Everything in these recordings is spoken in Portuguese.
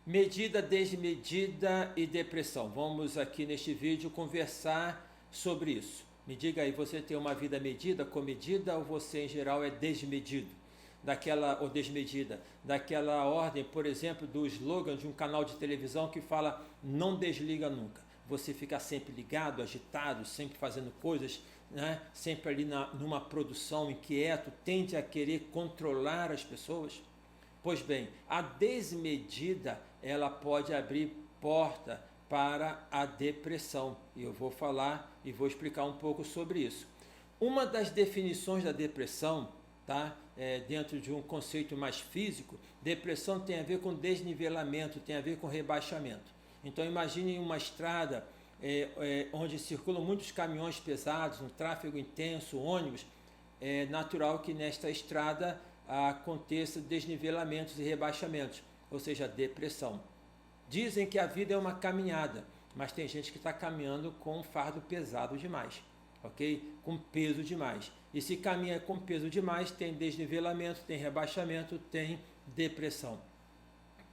Medida, desmedida e depressão. Vamos aqui neste vídeo conversar sobre isso. Me diga aí, você tem uma vida medida, comedida, ou você em geral é desmedido? Ou desmedida, daquela ordem, por exemplo, do slogan de um canal de televisão que fala não desliga nunca. Você fica sempre ligado, agitado, sempre fazendo coisas, né? Sempre ali numa produção, inquieto, tende a querer controlar as pessoas. Pois bem, a desmedida, ela pode abrir porta para a depressão. E eu vou falar e vou explicar um pouco sobre isso. Uma das definições da depressão, tá? Dentro de um conceito mais físico, depressão tem a ver com desnivelamento, tem a ver com rebaixamento. Então imagine uma estrada onde circulam muitos caminhões pesados, um tráfego intenso, ônibus. É natural que nesta estrada aconteça desnivelamentos e rebaixamentos, ou seja, depressão. Dizem que a vida é uma caminhada, mas tem gente que está caminhando com um fardo pesado demais, ok? Com peso demais. E se caminha com peso demais, tem desnivelamento, tem rebaixamento, tem depressão.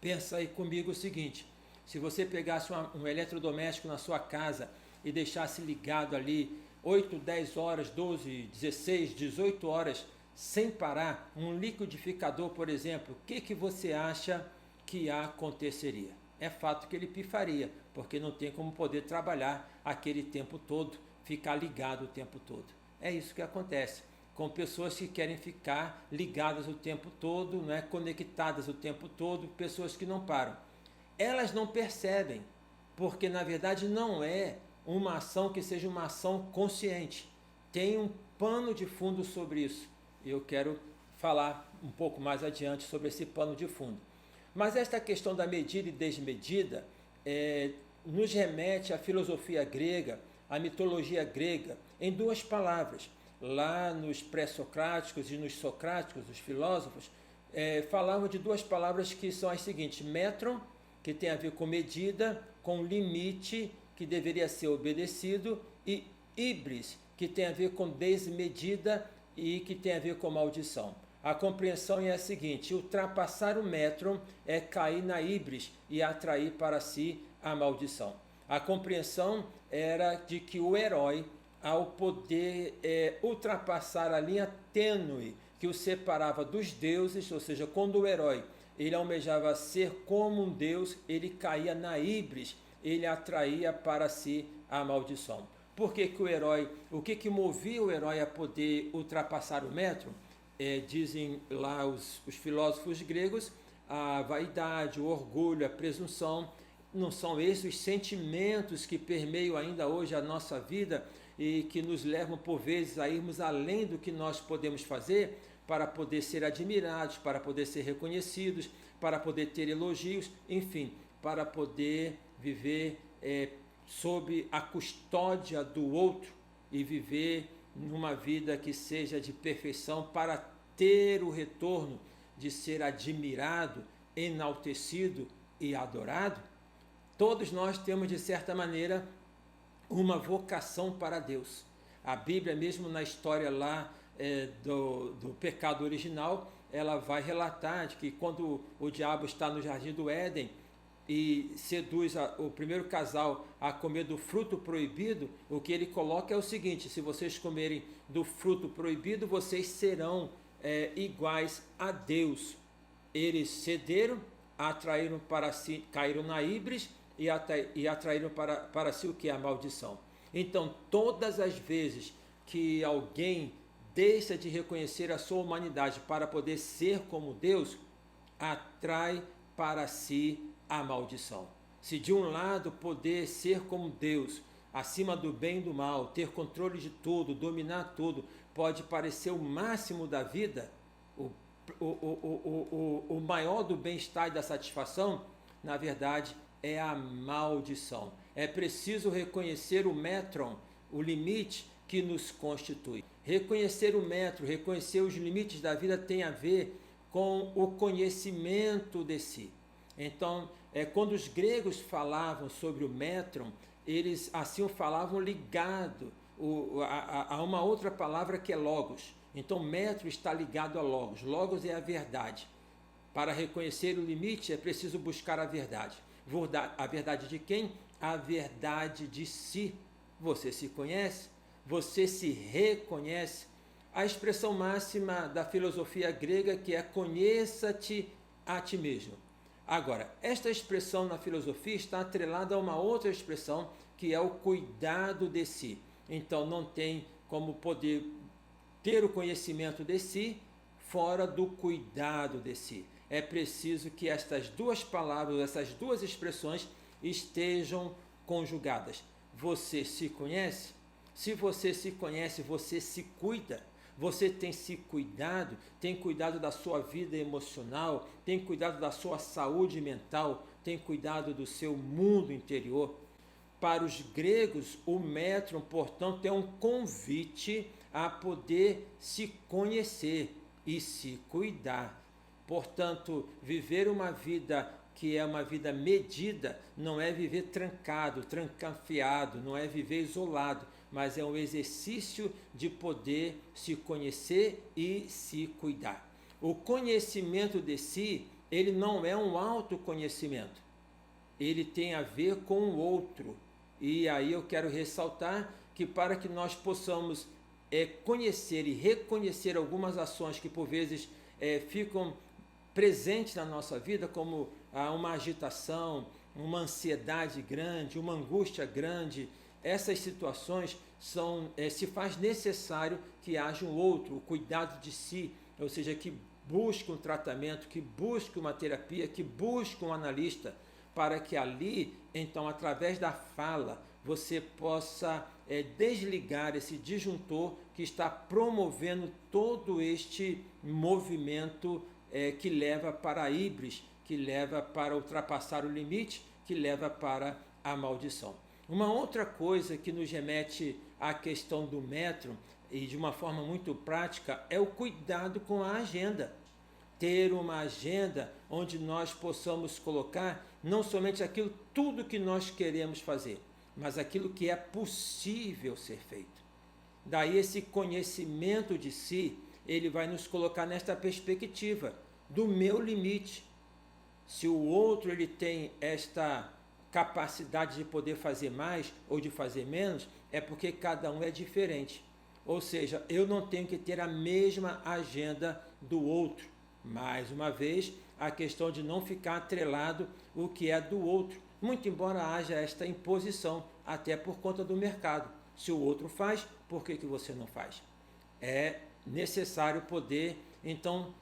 Pensa aí comigo o seguinte: se você pegasse um eletrodoméstico na sua casa e deixasse ligado ali 8, 10 horas, 12, 16, 18 horas, sem parar, um liquidificador, por exemplo, o que você acha que aconteceria? É fato que ele pifaria, porque não tem como poder trabalhar aquele tempo todo, ficar ligado o tempo todo. É isso que acontece com pessoas que querem ficar ligadas o tempo todo, né, conectadas o tempo todo, pessoas que não param. Elas não percebem, porque na verdade não é uma ação que seja uma ação consciente. Tem um pano de fundo sobre isso. Eu quero falar um pouco mais adiante sobre esse pano de fundo. Mas esta questão da medida e desmedida nos remete à filosofia grega, à mitologia grega, em duas palavras. Lá nos pré-socráticos e nos socráticos, os filósofos, falavam de duas palavras que são as seguintes: metron, que tem a ver com medida, com limite, que deveria ser obedecido, e híbris, que tem a ver com desmedida e que tem a ver com maldição. A compreensão é a seguinte: ultrapassar o metron é cair na híbris e atrair para si a maldição. A compreensão era de que o herói, ao poder ultrapassar a linha tênue que o separava dos deuses, ou seja, quando o herói ele almejava ser como um deus, ele caía na híbris, ele atraía para si a maldição. Por que o herói, o que movia o herói a poder ultrapassar o metro? Dizem lá os filósofos gregos, a vaidade, o orgulho, a presunção. Não são esses os sentimentos que permeiam ainda hoje a nossa vida e que nos levam por vezes a irmos além do que nós podemos fazer para poder ser admirados, para poder ser reconhecidos, para poder ter elogios, enfim, para poder viver sob a custódia do outro e viver numa vida que seja de perfeição para ter o retorno de ser admirado, enaltecido e adorado. Todos nós temos, de certa maneira, uma vocação para Deus. A Bíblia, mesmo na história lá do pecado original, ela vai relatar de que quando o diabo está no jardim do Éden e seduz o primeiro casal a comer do fruto proibido, o que ele coloca é o seguinte: se vocês comerem do fruto proibido, vocês serão iguais a Deus. Eles cederam, atraíram para si, caíram na híbris e atraíram para si o que? A maldição. Então, todas as vezes que alguém deixa de reconhecer a sua humanidade para poder ser como Deus, atrai para si a maldição. Se de um lado poder ser como Deus, acima do bem e do mal, ter controle de tudo, dominar tudo, pode parecer o máximo da vida, o maior do bem-estar e da satisfação, na verdade é a maldição. É preciso reconhecer o metron, o limite que nos constitui. Reconhecer o metro, reconhecer os limites da vida tem a ver com o conhecimento de si. Então, quando os gregos falavam sobre o metron, eles assim o falavam ligado a uma outra palavra que é logos. Então, metro está ligado a logos. Logos é a verdade. Para reconhecer o limite é preciso buscar a verdade. A verdade de quem? A verdade de si. Você se conhece? Você se reconhece? A expressão máxima da filosofia grega que é conheça-te a ti mesmo. Agora, esta expressão na filosofia está atrelada a uma outra expressão que é o cuidado de si. Então não tem como poder ter o conhecimento de si fora do cuidado de si. É preciso que estas duas palavras, essas duas expressões estejam conjugadas. Você se conhece? Se você se conhece, você se cuida. Você tem se cuidado, tem cuidado da sua vida emocional, tem cuidado da sua saúde mental, tem cuidado do seu mundo interior. Para os gregos, o metron, portanto, é um convite a poder se conhecer e se cuidar. Portanto, viver uma vida que é uma vida medida não é viver trancado, trancafiado, não é viver isolado, mas é um exercício de poder se conhecer e se cuidar. O conhecimento de si, ele não é um autoconhecimento, ele tem a ver com o outro. E aí eu quero ressaltar que para que nós possamos conhecer e reconhecer algumas ações que por vezes ficam presentes na nossa vida, como uma agitação, uma ansiedade grande, uma angústia grande, essas situações se faz necessário que haja um outro, o cuidado de si, ou seja, que busque um tratamento, que busque uma terapia, que busque um analista, para que ali, então, através da fala, você possa desligar esse disjuntor que está promovendo todo este movimento que leva para a híbris, que leva para ultrapassar o limite, que leva para a maldição. Uma outra coisa que nos remete à questão do metron, e de uma forma muito prática, é o cuidado com a agenda. Ter uma agenda onde nós possamos colocar não somente aquilo, tudo que nós queremos fazer, mas aquilo que é possível ser feito. Daí esse conhecimento de si, ele vai nos colocar nesta perspectiva do meu limite. Se o outro ele tem esta capacidade de poder fazer mais ou de fazer menos, é porque cada um é diferente. Ou seja, eu não tenho que ter a mesma agenda do outro. Mais uma vez, a questão de não ficar atrelado o que é do outro, muito embora haja esta imposição, até por conta do mercado. Se o outro faz, por que você não faz? É necessário poder, então,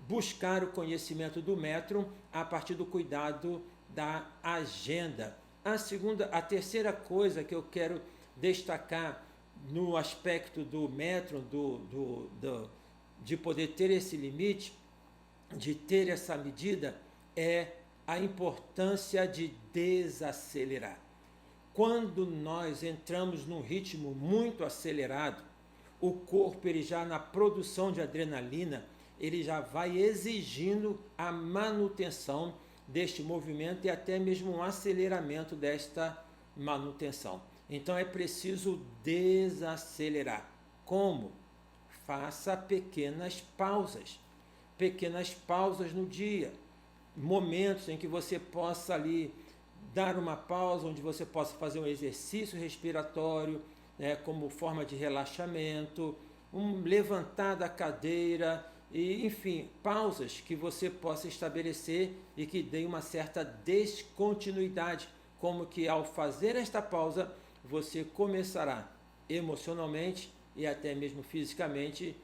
buscar o conhecimento do metron a partir do cuidado da agenda. A terceira coisa que eu quero destacar no aspecto do metron, de poder ter esse limite, de ter essa medida, é a importância de desacelerar. Quando nós entramos num ritmo muito acelerado, o corpo, ele já na produção de adrenalina, ele já vai exigindo a manutenção deste movimento e até mesmo um aceleramento desta manutenção. Então é preciso desacelerar. Como? Faça pequenas pausas no dia, momentos em que você possa ali dar uma pausa, onde você possa fazer um exercício respiratório, como forma de relaxamento, levantar da cadeira, e, enfim, pausas que você possa estabelecer e que dê uma certa descontinuidade, como que ao fazer esta pausa, você começará emocionalmente e até mesmo fisicamente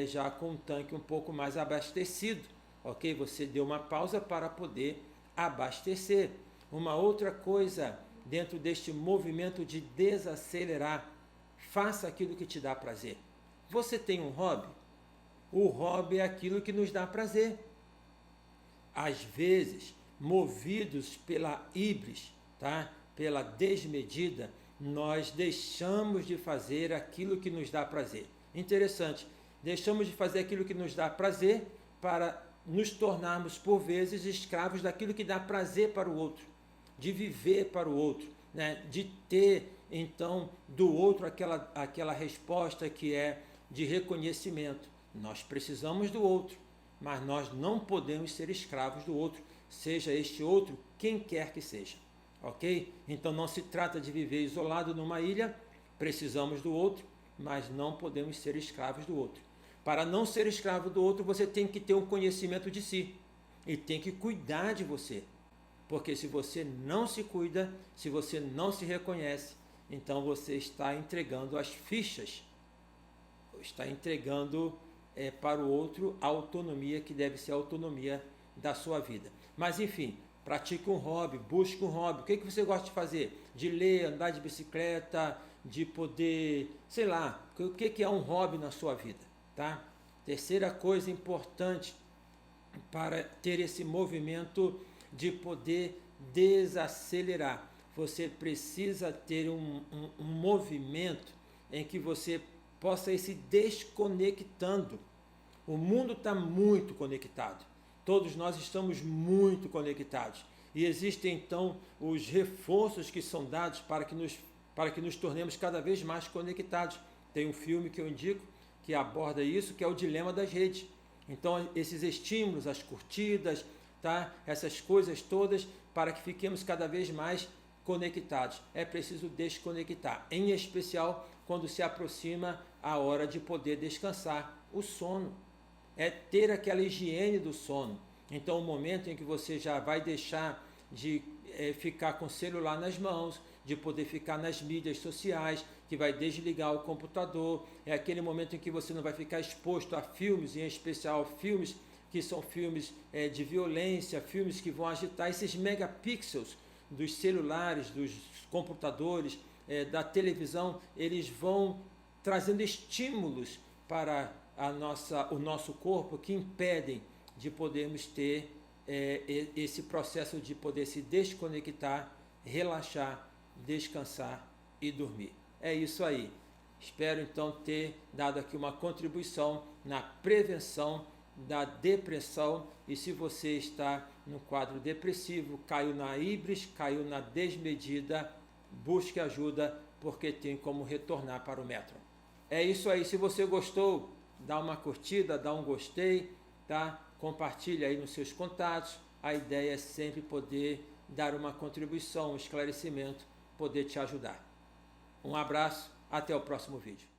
já com um tanque um pouco mais abastecido, ok? Você deu uma pausa para poder abastecer. Uma outra coisa dentro deste movimento de desacelerar, faça aquilo que te dá prazer. Você tem um hobby? O hobby é aquilo que nos dá prazer. Às vezes, movidos pela híbris, pela desmedida, nós deixamos de fazer aquilo que nos dá prazer. Interessante, deixamos de fazer aquilo que nos dá prazer para nos tornarmos, por vezes, escravos daquilo que dá prazer para o outro, de viver para o outro, de ter, então, do outro aquela resposta que é de reconhecimento. Nós precisamos do outro, mas nós não podemos ser escravos do outro, seja este outro quem quer que seja, ok? Então não se trata de viver isolado numa ilha, precisamos do outro, mas não podemos ser escravos do outro. Para não ser escravo do outro, você tem que ter um conhecimento de si e tem que cuidar de você. Porque se você não se cuida, se você não se reconhece, então você está entregando as fichas, está entregando para o outro a autonomia que deve ser a autonomia da sua vida. Mas enfim, pratique um hobby, busque um hobby. O que você gosta de fazer? De ler, andar de bicicleta, de poder, sei lá, o que é um hobby na sua vida, tá? Terceira coisa importante para ter esse movimento de poder desacelerar. Você precisa ter um movimento em que você possa ir se desconectando. O mundo está muito conectado. Todos nós estamos muito conectados. E existem então os reforços que são dados para que nos tornemos cada vez mais conectados. Tem um filme que eu indico que aborda isso, que é o Dilema das Redes. Então, esses estímulos, as curtidas, tá? Essas coisas todas, para que fiquemos cada vez mais conectados. É preciso desconectar, em especial quando se aproxima a hora de poder descansar, o sono. É ter aquela higiene do sono. Então, o momento em que você já vai deixar de ficar com o celular nas mãos, de poder ficar nas mídias sociais, que vai desligar o computador, é aquele momento em que você não vai ficar exposto a filmes, em especial filmes que são filmes de violência, filmes que vão agitar esses megapixels dos celulares, dos computadores, da televisão, eles vão trazendo estímulos para o nosso corpo que impedem de podermos ter esse processo de poder se desconectar, relaxar, descansar e dormir. É isso aí. Espero então ter dado aqui uma contribuição na prevenção da depressão, e se você está no quadro depressivo, caiu na híbris, caiu na desmedida, busque ajuda, porque tem como retornar para o metro. É isso aí. Se você gostou, dá uma curtida, dá um gostei, tá? Compartilha aí nos seus contatos. A ideia é sempre poder dar uma contribuição, um esclarecimento, poder te ajudar. Um abraço, até o próximo vídeo.